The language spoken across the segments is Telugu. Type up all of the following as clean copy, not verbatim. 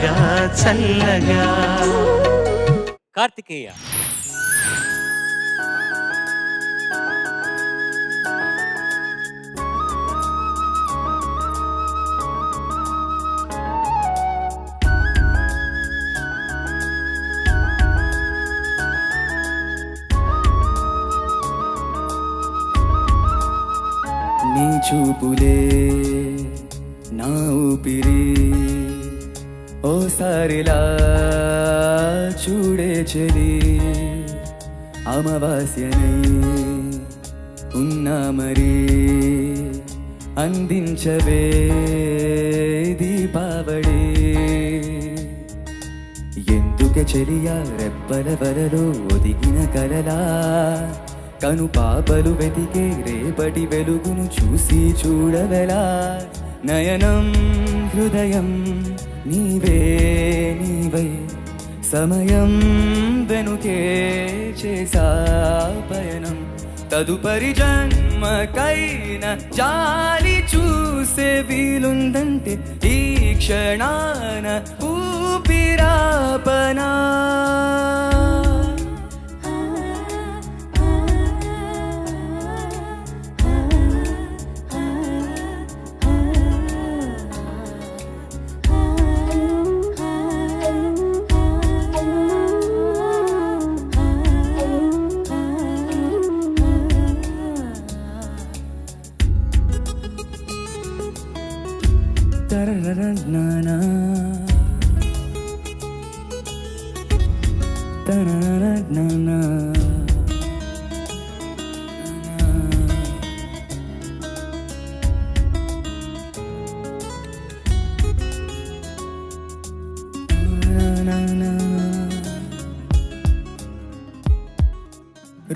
చల్లగా చల్లగా. కార్తికేయ నీ చూపులే నా ఊపిరి, ఓసారిలా చూడే చెలి. అమావాస్యనై ఉన్నా మరి అందించవే దీపావళి. ఎందుకే చెలియా రెప్పల వలలో ఒదిగిన కలలా, కను పాపలు వెతికే రేపటి వెలుగును చూసి చూడవెలా. నయనం హృదయం నీవే నీవై, సమయం వెనుకే చేసా పయనం. తదుపరి జన్మకైన జాలి చూసే వీలుందంటే ఈ క్షణాన ఊపిరాపనా. తరరరనానా తరరరనానా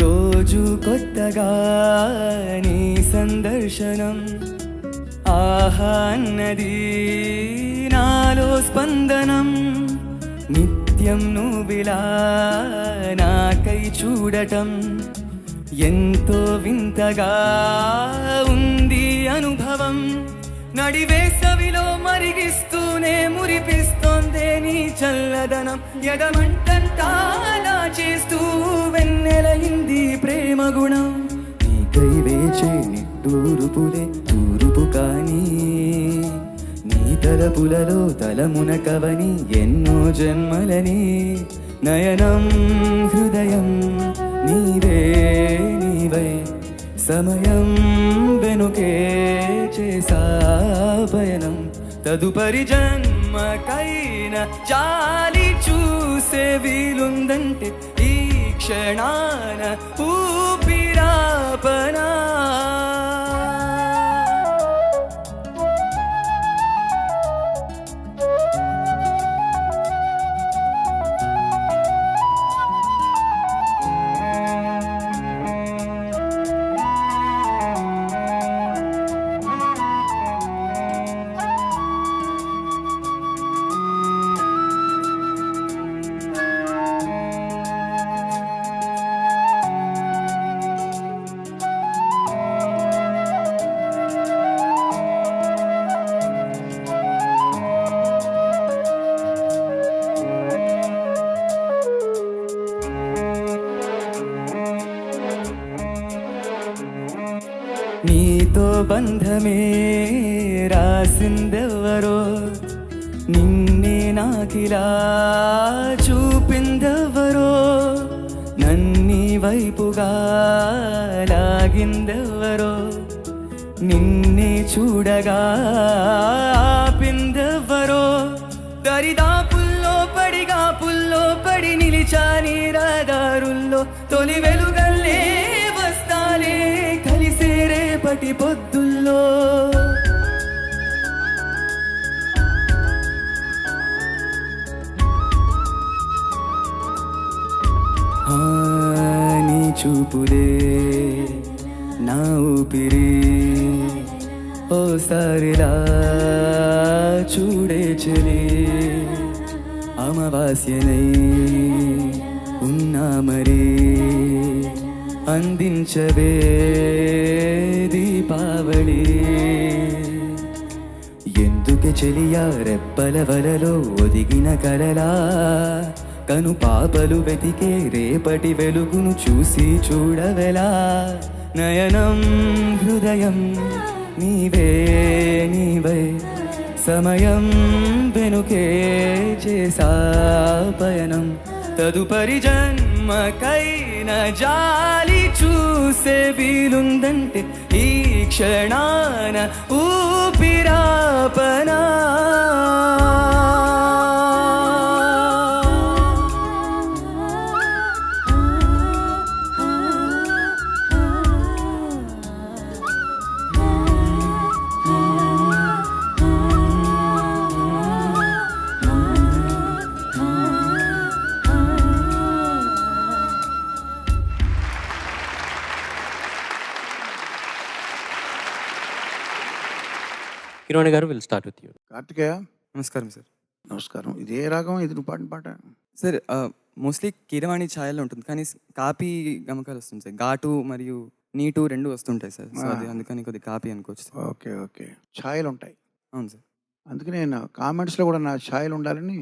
రోజు కొత్తగా నీ సందర్శనం, ఆహా అన్నది నాలో స్పందనం. నిత్యం నువ్విలా నాకై చూడటం ఎంతో వింతగా ఉంది అనుభవం. నడివేసవిలో మరిగిస్తూనే మురిపిస్తోందే నీ చల్లదనం. ఎడమంటంటాలా చేస్తూ వెన్నెలయింది ప్రేమ గుణం. నీకై వేచే నిట్టూరుపులే తూరుపు కానీ, నీ తలపులలో తలమునకవని ఎన్నో జన్మలని. నయనం హృదయం నీవే నీవై, సమయం వెనుకే చేసా పయనం. తదుపరి జన్మకైన జాలి చూసే వీలుందంటే ఈ క్షణాన ఊపిరాపనా. నీతో బంధమే రాసిందెవరో, నిన్నే నాకిలా చూపిందెవరో. నన్ని వైపుగా లాగిందెవరో, నిన్నే చూడగా ఆపిందెవరో. దరిదాపుల్లో పడిగా పుల్లో పడి నిలిచా నీ రహదారుల్లో. తొలి వెలుగల్లే వస్తాలే కలిసే రేపటి పొద్దుల్లో. నీ చూపులే నా ఊపిరి, ఓసారిలా చూడే చెలి. అమావాస్యనై ఉన్నా మరి అందించవే దీపావళి. ఎందుకు పలికే చెలియా రెప్పల వలలో ఒదిగిన కలలా కను పాపలు వెతికే రేపటి వెలుగును చూసి చూడవెలా నయనం హృదయం నీవే నీవై సమయం వెనుకే చేసా పయనం తదుపరి జన్మకైన జాలి చూసే వీలుందంటే ఈ క్షణాన ఊపిరాపనా కిరణ్ గారు will start with you. Karthikeya నమస్కారం సార్. నమస్కారం. ఇదే రాగం, ఇది నువ్వు పాడిన పాట? సార్ మోస్ట్లీ కీరవాణి ఛాయల్లో ఉంటుంది కానీ కాపీ గమకాలు వస్తుంది సార్. ఘాటు మరియు నీటు రెండు వస్తుంటాయి సార్. సో అది అందుకని కొద్ది కాపీ అనుకోవచ్చు సార్. Okay okay. ఛాయలు ఉంటాయి. అవును సార్. అందుకనే నా కామెంట్స్లో కూడా నా ఛాయలు ఉండాలని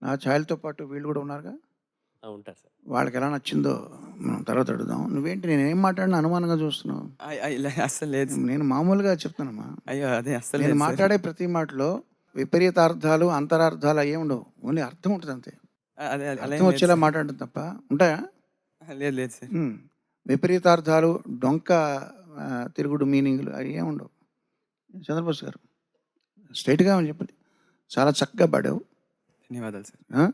నా ఛాయలతో పాటు వీళ్ళు కూడా ఉన్నారుగా, ఉంటారు సార్. వాళ్ళకి ఎలా నచ్చిందో మనం తర్వాత అడుగుదాం. నువ్వేంటి నేను ఏం మాట్లాడినా అనుమానంగా చూస్తున్నావు? అస్సలు లేదు సార్. నేను మామూలుగా చెప్తానమ్మా. అయ్యో అదే అస్సలు నేను లేదు సార్. మాట్లాడే ప్రతి మాటలో విపరీతార్థాలు అంతరార్థాలు అయ్యే ఉండవు. ఓన్లీ అర్థం ఉంటుంది అంతే. అదే అలా అర్థం వచ్చేలా మాట్లాడటం తప్ప ఉంటాయా? లేదు లేదు సార్. విపరీతార్థాలు డొంక తిరుగుడు మీనింగ్లు అవి ఏమి ఉండవు. చంద్రబోస్ గారు స్ట్రైట్గా చెప్పండి. చాలా చక్కగా పాడావు. ధన్యవాదాలు సార్.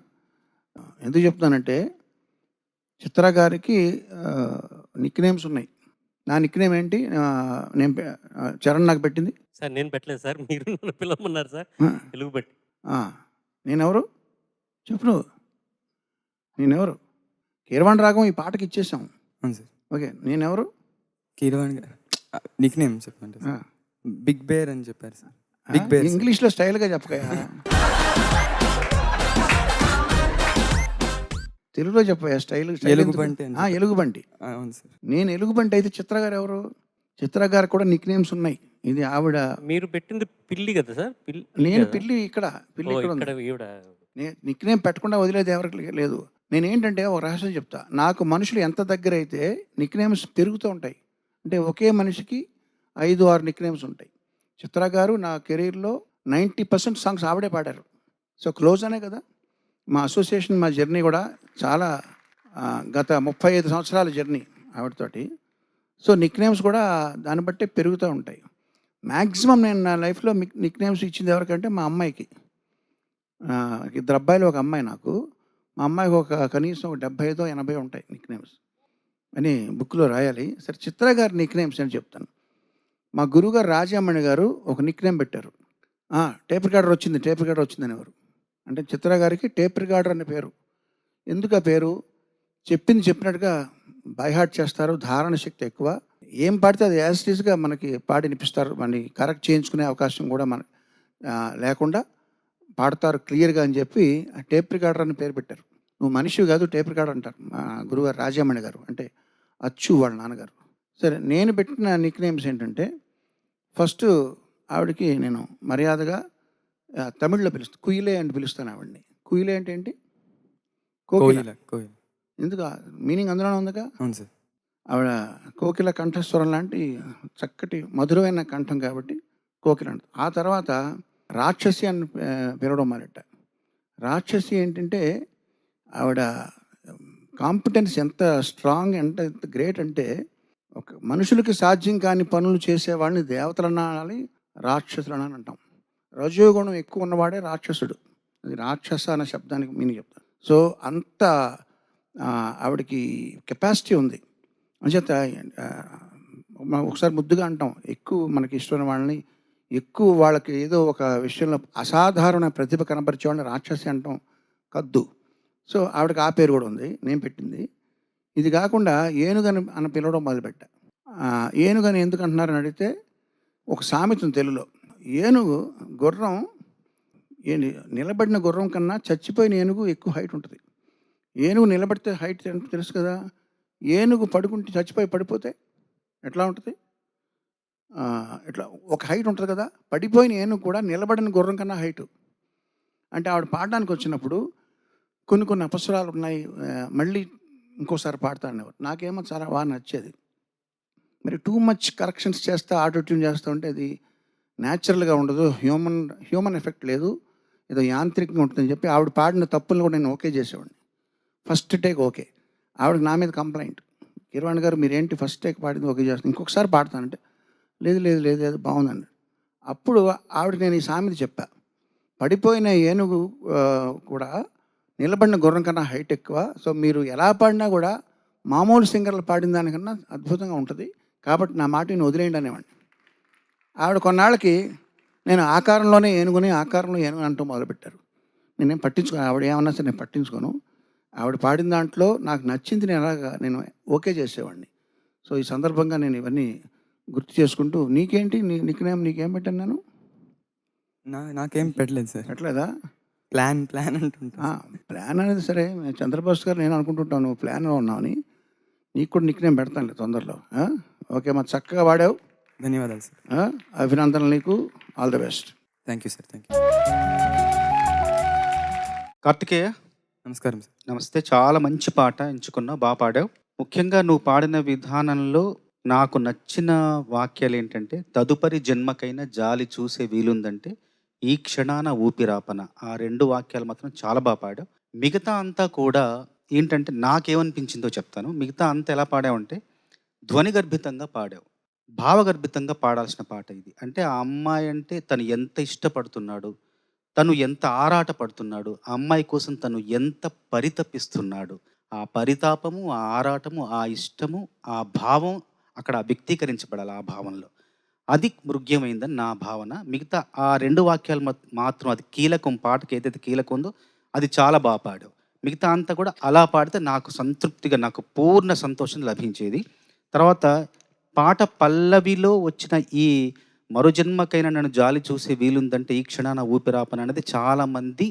ఎందుకు చెప్తానంటే చిత్ర గారికి నిక్ నేమ్స్ ఉన్నాయి. నా నిక్ నేమ్ ఏంటి? నేను చరణ్ నాకు పెట్టింది సార్. నేను పెట్టలేదు సార్, మీరు నన్ను పిలవమన్నారు సార్. తెలుగు పెట్టి. నేనెవరు చెప్పు నువ్వు? నేనెవరు? కీరవాణి రాగం ఈ పాటకి ఇచ్చేసాం. అవును సార్. ఓకే. నేనెవరు? కీరవాణి నిక్ నేమ్ చెప్పండి సార్. బిగ్ బేర్ అని చెప్పారు సార్. బిగ్ బేర్ ఇంగ్లీష్లో స్టైల్గా చెప్పకయా. తెలుగులో చెప్పయా స్టైల్. ఎలుగుబంటి. ఎలుగుబంటి. అవును సార్. నేను ఎలుగుబంటి అయితే చిత్ర గారు ఎవరు? చిత్ర గారు కూడా నిక్ నేమ్స్ ఉన్నాయి. ఇది ఆవిడ. మీరు పెట్టింది పిల్లి కదా సార్? నేను పిల్లి ఇక్కడ నిక్ నేమ్ పెట్టకుండా వదిలేదు ఎవరికి లేదు. నేనేంటంటే ఒక రహస్యం చెప్తా. నాకు మనుషులు ఎంత దగ్గర అయితే నిక్ నేమ్స్ పెరుగుతూ ఉంటాయి. అంటే ఒకే మనిషికి 5-6 నిక్ నేమ్స్ ఉంటాయి. చిత్ర గారు నా కెరీర్లో 90% సాంగ్స్ ఆవిడే పాడారు. సో క్లోజ్ అనే కదా మా అసోసియేషన్, మా జర్నీ కూడా చాలా గత 35 సంవత్సరాల జర్నీ ఆవిడతోటి. సో నిక్ నేమ్స్ కూడా దాన్ని బట్టి పెరుగుతూ ఉంటాయి. మ్యాక్సిమం నేను నా లైఫ్లో నిక్ నేమ్స్ ఇచ్చింది ఎవరికంటే మా అమ్మాయికి. 2 అబ్బాయిలు, ఒక అమ్మాయి నాకు. మా అమ్మాయికి కనీసం 75-80 ఉంటాయి నిక్ నేమ్స్ అని బుక్లో రాయాలి. సరే చిత్ర గారి నిక్ నేమ్స్ అని చెప్తాను. మా గురువుగారు రాజామణి గారు ఒక నిక్ నేమ్ పెట్టారు. టేప్ రికార్డర్ వచ్చింది అనేవారు. అంటే చిత్ర గారికి టేప్ రికార్డర్ అనే పేరు. ఎందుకు ఆ పేరు? చెప్పింది చెప్పినట్టుగా బైహార్ట్ చేస్తారు. ధారణ శక్తి ఎక్కువ. ఏం పాడితే అది యాజిటీస్గా మనకి పాడి వినిపిస్తారు. మనని కరెక్ట్ చేయించుకునే అవకాశం కూడా మన లేకుండా పాడతారు క్లియర్గా అని చెప్పి ఆ టేప్ రికార్డర్ అని పేరు పెట్టారు. నువ్వు మనిషి కాదు టేప్ రికార్డర్ అంటారు మా గురుగారు రాజామణి గారు, అంటే అచ్చు వాళ్ళ నాన్నగారు. సరే నేను పెట్టిన నిక్ నేమ్స్ ఏంటంటే, ఫస్ట్ ఆవిడకి నేను మర్యాదగా తమిళ్లో పిలుస్తాను, కుయిలే అని పిలుస్తాను ఆవిడని. కుయిలే అంటే ఏంటి? కోకిల. ఎందుకు మీనింగ్ అందులోనే ఉందిగా. అవును సార్. ఆవిడ కోకిల కంఠస్వరం లాంటి చక్కటి మధురమైన కంఠం కాబట్టి కోకిల అంట. ఆ తర్వాత రాక్షసి అని పిలవడం మొదలెట్ట. రాక్షసి ఏంటంటే ఆవిడ కాంపిటెన్స్ ఎంత స్ట్రాంగ్, ఎంత గ్రేట్ అంటే ఒక మనుషులకి సాధ్యం కాని పనులు చేసేవాడిని దేవతలు అనాలి, రాక్షసులు అని అంటాం. రజోగుణం ఎక్కువ ఉన్నవాడే రాక్షసుడు. అది రాక్షస అనే శబ్దానికి మీనింగ్ చెప్తాను. సో అంత ఆవిడకి కెపాసిటీ ఉంది. అంచేత ఒకసారి ముద్దుగా అంటాం, ఎక్కువ మనకి ఇష్టమైన వాళ్ళని, ఎక్కువ వాళ్ళకి ఏదో ఒక విషయంలో అసాధారణ ప్రతిభ కనపరిచేవాడిని రాక్షసి అంటాం, కద్దు. సో ఆవిడకి ఆ పేరు కూడా ఉంది, నేను పెట్టింది. ఇది కాకుండా ఏనుగని అని పిలవడం మొదలుపెట్టా. ఏనుగని ఎందుకు అంటున్నారని అడిగితే ఒక సామెత తెలుగులో. ఏనుగు గుర్రం నిలబడిన గుర్రం కన్నా చచ్చిపోయిన ఏనుగు ఎక్కువ హైట్ ఉంటుంది. ఏనుగు నిలబడితే హైట్ తెలుసు కదా. ఏనుగు పడుకుంటే చచ్చిపోయి పడిపోతే ఎట్లా ఉంటుంది? ఇట్లా ఒక హైట్ ఉంటుంది కదా, పడిపోయిన ఏనుగు కూడా నిలబడిన గుర్రం కన్నా హైటు. అంటే ఆవిడ పాడడానికి వచ్చినప్పుడు కొన్ని అపస్వరాలు ఉన్నాయి, మళ్ళీ ఇంకోసారి పాడతాను. నాకేమో చాలా బాగా నచ్చేది. మరి టూ మచ్ కరెక్షన్స్ చేస్తా, ఆటో ట్యూన్ చేస్తూ ఉంటే అది న్యాచురల్గా ఉండదు, హ్యూమన్ ఎఫెక్ట్ లేదు, ఏదో యాంత్రికంగా ఉంటుందని చెప్పి ఆవిడ పాడిన తప్పులను కూడా నేను ఓకే చేసేవాడిని. First take okay. ఆవిడకి నా మీద కంప్లైంట్, కీరవాణి గారు మీరేంటి ఫస్ట్ టేక్ పాడింది ఓకే చేస్తాను, ఇంకొకసారి పాడతానంటే లేదు లేదు లేదు లేదు బాగుందండి. అప్పుడు ఆవిడకి నేను ఈ సామెత చెప్పా, పడిపోయిన ఏనుగు కూడా నిలబడిన గుర్రం కన్నా హైట్ ఎక్కువ. సో మీరు ఎలా పాడినా కూడా మామూలు సింగర్లు పాడిన దానికన్నా అద్భుతంగా ఉంటుంది, కాబట్టి నా మాటని వదిలేయండి అనేవాడిని. ఆవిడ కొన్నాళ్ళకి నేను ఆకారంలోనే ఏనుగుని అంటూ మొదలుపెట్టారు. నేనేం పట్టించుకోను, ఆవిడ ఏమన్నా సరే నేను పట్టించుకోను. ఆవిడ పాడిన దాంట్లో నాకు నచ్చింది నేను ఓకే చేసేవాడిని. సో ఈ సందర్భంగా నేను ఇవన్నీ గుర్తు చేసుకుంటూ, నీకేంటి నీకేం పెట్టాను నేను? నాకేం పెట్టలేదు సార్. పెట్టలేదా? ప్లాన్ అంటుంటా. ప్లాన్ అనేది సరే, చంద్రబాబు గారు నేను అనుకుంటుంటాను నువ్వు ప్లాన్లో ఉన్నావని. నీకు కూడా నిక్నేమ్ పెడతానులే తొందరలో. ఓకే, మరి చక్కగా వాడావు, ధన్యవాదాలు సార్. అభినందనలు నీకు, all the best. Thank you sir. Thank you. Karthikeya నమస్కారం సార్. నమస్తే. చాలా మంచి పాట ఎంచుకున్నావు, బాగా పాడావు. ముఖ్యంగా నువ్వు పాడిన విధానంలో నాకు నచ్చిన వాక్యాలు ఏంటంటే, తదుపరి జన్మకైనా జాలి చూసే వీలుందంటే ఈ క్షణాన ఊపిరాపన. ఆ 2 వాక్యాలు మాత్రం చాలా బాగా పాడావు. మిగతా అంతా కూడా ఏంటంటే నాకేమనిపించిందో చెప్తాను. మిగతా అంతా ఎలా పాడావంటే ధ్వనిగర్భితంగా పాడావు, భావగర్భితంగా పాడాల్సిన పాట ఇది. అంటే ఆ అమ్మాయి అంటే తను ఎంత ఇష్టపడుతున్నాడు, తను ఎంత ఆరాట పడుతున్నాడు, ఆ అమ్మాయి కోసం తను ఎంత పరితపిస్తున్నాడు, ఆ పరితాపము, ఆ ఆరాటము, ఆ ఇష్టము, ఆ భావం అక్కడ వ్యక్తీకరించబడాలి. ఆ భావంలో అది మృగ్యమైందని నా భావన. మిగతా ఆ 2 వాక్యాలు మాత్రం అది కీలకం, పాటకి ఏదైతే కీలకం ఉందో అది చాలా బాగా పాడావు. మిగతా అంతా కూడా అలా పాడితే నాకు సంతృప్తిగా, నాకు పూర్ణ సంతోషం లభించేది. తర్వాత పాట పల్లవిలో వచ్చిన ఈ మరో జన్మకైనా నన్ను జాలి చూసే వీలుందంటే ఈ క్షణాన ఊపిరాపన అనేది చాలామంది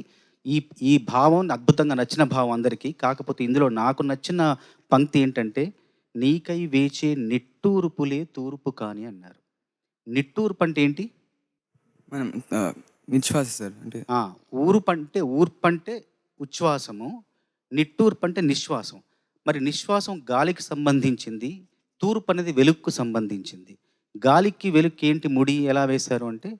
ఈ భావం అద్భుతంగా నచ్చిన భావం అందరికీ. కాకపోతే ఇందులో నాకు నచ్చిన పంక్తి ఏంటంటే, నీకై వేచే నిట్టూర్పులే తూర్పు కాని అన్నారు. నిట్టూర్పు అంటే ఏంటి? మనం విశ్వాస సార్. అంటే ఊర్పంటే ఉచ్ఛ్వాసము, నిట్టూర్పు అంటే నిశ్వాసం. మరి నిశ్వాసం గాలికి సంబంధించింది, తూర్పు అనేది వెలుగుకు సంబంధించింది. గాలికి వెలుగుకి ఏంటి ముడి ఎలా వేశారు అంటే,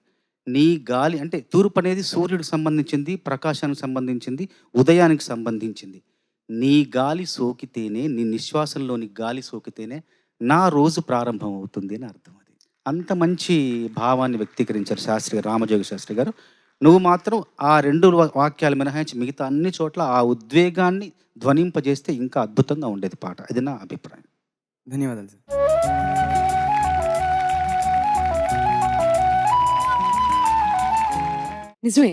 నీ గాలి అంటే తూర్పు అనేది సూర్యుడికి సంబంధించింది, ప్రకాశానికి సంబంధించింది, ఉదయానికి సంబంధించింది. నీ గాలి సోకితేనే, నీ నిశ్వాసంలోని గాలి సోకితేనే నా రోజు ప్రారంభం అవుతుంది అని అర్థం. అది అంత మంచి భావాన్ని వ్యక్తీకరించారు శాస్త్రి గారు, రామజోగి శాస్త్రి గారు. నువ్వు మాత్రం ఆ 2 వాక్యాలు మినహాయించి మిగతా అన్ని చోట్ల ఆ ఉద్వేగాన్ని ధ్వనింపజేస్తే ఇంకా అద్భుతంగా ఉండేది పాట. అది నా అభిప్రాయం. ధన్యవాదాలు సార్. నిజమే,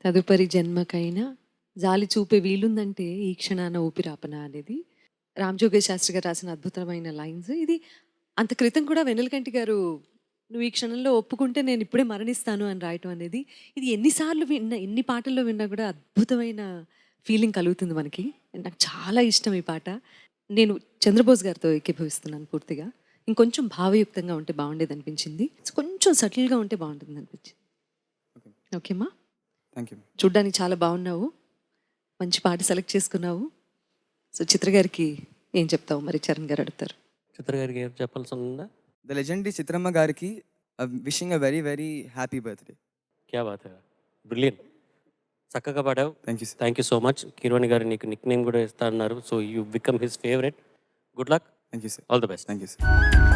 తదుపరి జన్మకైనా జాలి చూపే వీలుందంటే ఈ క్షణాన ఊపిరాపన అనేది రామజోగయ్య శాస్త్రి గారు రాసిన అద్భుతమైన లైన్స్. ఇది అంత క్రితం కూడా వెన్నెలకంటి గారు నువ్వు ఈ క్షణంలో ఒప్పుకుంటే నేను ఇప్పుడే మరణిస్తాను అని రాయటం అనేది, ఇది ఎన్నిసార్లు విన్నా, ఎన్ని పాటల్లో విన్నా కూడా అద్భుతమైన ఫీలింగ్ కలుగుతుంది మనకి. నాకు చాలా ఇష్టం ఈ పాట. నేను చంద్రబోస్ గారితో ఏకీభవిస్తున్నాను పూర్తిగా. ఇంకొంచెం భావయుక్తంగా ఉంటే బాగుండేది అనిపించింది, కొంచెం సటిల్గా ఉంటే బాగుంటుంది అనిపించింది. ఓకేమ్మా, థ్యాంక్ యూ. చూడ్డానికి చాలా బాగున్నావు, మంచి పాట సెలెక్ట్ చేసుకున్నావు. సో చిత్ర గారికి ఏం చెప్తావు మరి? చరణ్ గారు అడుగుతారు. చిత్ర గారికి ఏం చెప్పాల్సి ఉందా? ద లెజెండరీ చిత్రమ్మ గారికి wishing a very very happy birthday. క్యా బాత్ హై, బ్రిలియంట్, చక్కగా పాడావు. Thank you sir. Thank you so much. Keeravani గారు నీకు నిక్ నేమ్ కూడా ఇస్తా అన్నారు. So you become his favourite. Good luck. Thank you sir. All the best. Thank you sir.